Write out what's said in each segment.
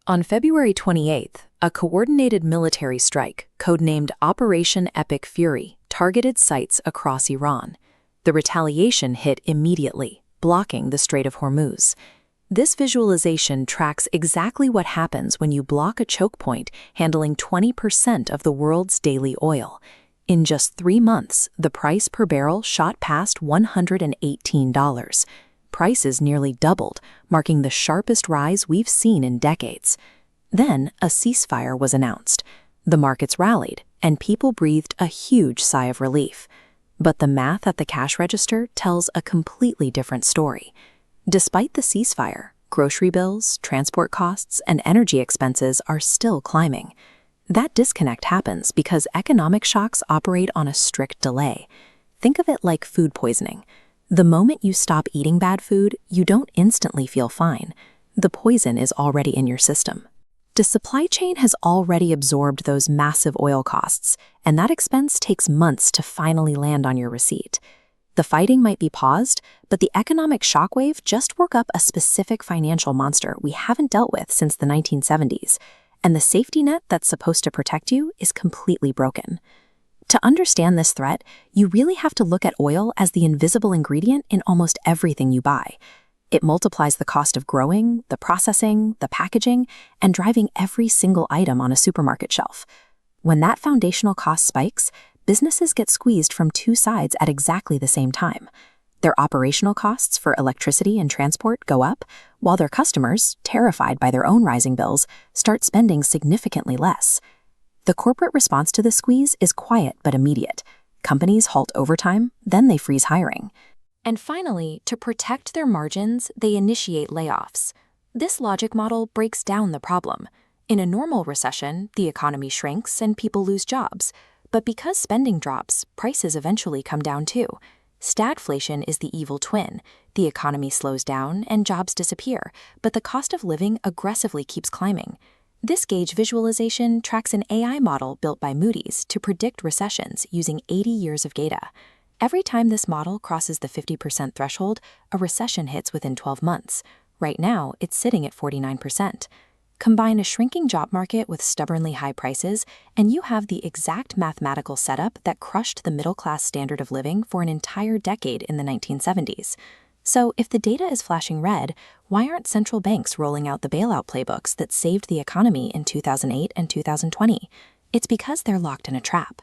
On February 28th, a coordinated military strike, codenamed Operation Epic Fury, targeted sites across Iran. The retaliation hit immediately, blocking the Strait of Hormuz. This visualization tracks exactly what happens when you block a choke point handling 20% of the world's daily oil. In just 3 months, the price per barrel shot past $118. Prices nearly doubled, marking the sharpest rise we've seen in decades. Then, a ceasefire was announced. The markets rallied, and people breathed a huge sigh of relief. But the math at the cash register tells a completely different story. Despite the ceasefire, grocery bills, transport costs, and energy expenses are still climbing. That disconnect happens because economic shocks operate on a strict delay. Think of it like food poisoning. The moment you stop eating bad food, you don't instantly feel fine. The poison is already in your system. The supply chain has already absorbed those massive oil costs, and that expense takes months to finally land on your receipt. The fighting might be paused, but the economic shockwave just woke up a specific financial monster we haven't dealt with since the 1970s, and the safety net that's supposed to protect you is completely broken. To understand this threat, you really have to look at oil as the invisible ingredient in almost everything you buy. It multiplies the cost of growing, the processing, the packaging, and driving every single item on a supermarket shelf. When that foundational cost spikes, businesses get squeezed from two sides at exactly the same time. Their operational costs for electricity and transport go up, while their customers, terrified by their own rising bills, start spending significantly less. The corporate response to the squeeze is quiet but immediate. Companies halt overtime, then they freeze hiring. And finally, to protect their margins, they initiate layoffs. This logic model breaks down the problem. In a normal recession, the economy shrinks and people lose jobs. But because spending drops, prices eventually come down too. Stagflation is the evil twin. The economy slows down and jobs disappear, but the cost of living aggressively keeps climbing. This gauge visualization tracks an AI model built by Moody's to predict recessions using 80 years of data. Every time this model crosses the 50% threshold, a recession hits within 12 months. Right now, it's sitting at 49%. Combine a shrinking job market with stubbornly high prices, and you have the exact mathematical setup that crushed the middle-class standard of living for an entire decade in the 1970s. So if the data is flashing red, why aren't central banks rolling out the bailout playbooks that saved the economy in 2008 and 2020? It's because they're locked in a trap.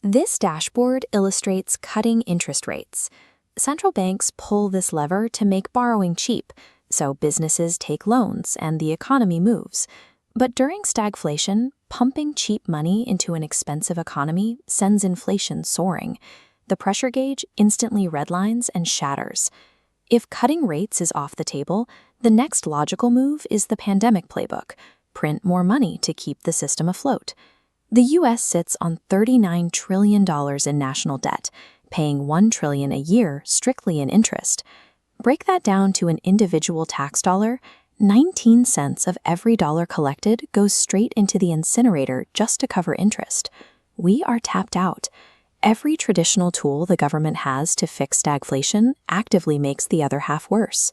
This dashboard illustrates cutting interest rates. Central banks pull this lever to make borrowing cheap, so businesses take loans and the economy moves. But during stagflation, pumping cheap money into an expensive economy sends inflation soaring. The pressure gauge instantly redlines and shatters. If cutting rates is off the table, the next logical move is the pandemic playbook: print more money to keep the system afloat. The U.S. sits on $39 trillion in national debt, paying $1 trillion a year strictly in interest. Break that down to an individual tax dollar, 19 cents of every dollar collected goes straight into the incinerator just to cover interest. We are tapped out. Every traditional tool the government has to fix stagflation actively makes the other half worse.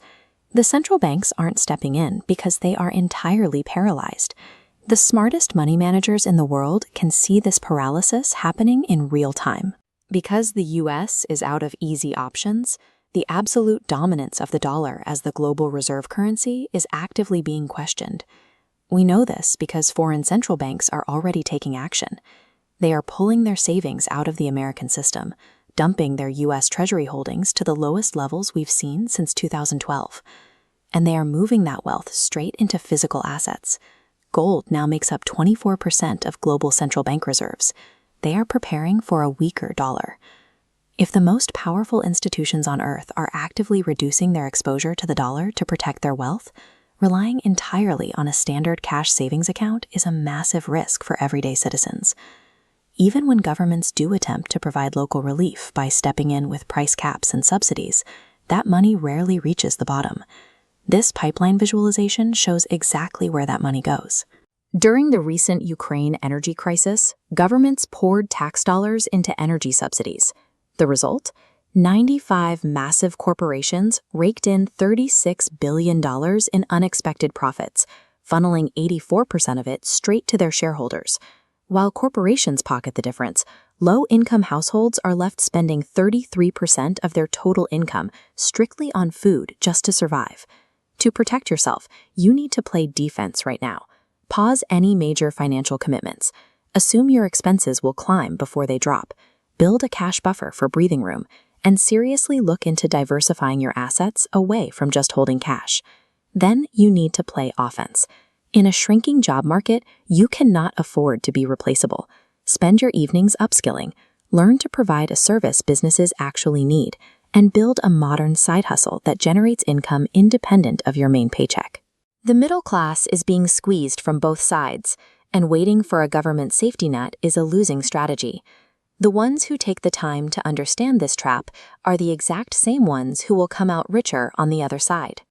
The central banks aren't stepping in because they are entirely paralyzed. The smartest money managers in the world can see this paralysis happening in real time. Because the U.S. is out of easy options, the absolute dominance of the dollar as the global reserve currency is actively being questioned. We know this because foreign central banks are already taking action. They are pulling their savings out of the American system, dumping their U.S. Treasury holdings to the lowest levels we've seen since 2012. And they are moving that wealth straight into physical assets. Gold now makes up 24% of global central bank reserves. They are preparing for a weaker dollar. If the most powerful institutions on Earth are actively reducing their exposure to the dollar to protect their wealth, relying entirely on a standard cash savings account is a massive risk for everyday citizens. Even when governments do attempt to provide local relief by stepping in with price caps and subsidies, that money rarely reaches the bottom. This pipeline visualization shows exactly where that money goes. During the recent Ukraine energy crisis, governments poured tax dollars into energy subsidies. The result? 95 massive corporations raked in $36 billion in unexpected profits, funneling 84% of it straight to their shareholders. While corporations pocket the difference, low-income households are left spending 33% of their total income strictly on food just to survive. To protect yourself, you need to play defense right now. Pause any major financial commitments. Assume your expenses will climb before they drop. Build a cash buffer for breathing room, and seriously look into diversifying your assets away from just holding cash. Then you need to play offense. In a shrinking job market, you cannot afford to be replaceable. Spend your evenings upskilling, learn to provide a service businesses actually need, and build a modern side hustle that generates income independent of your main paycheck. The middle class is being squeezed from both sides, and waiting for a government safety net is a losing strategy. The ones who take the time to understand this trap are the exact same ones who will come out richer on the other side.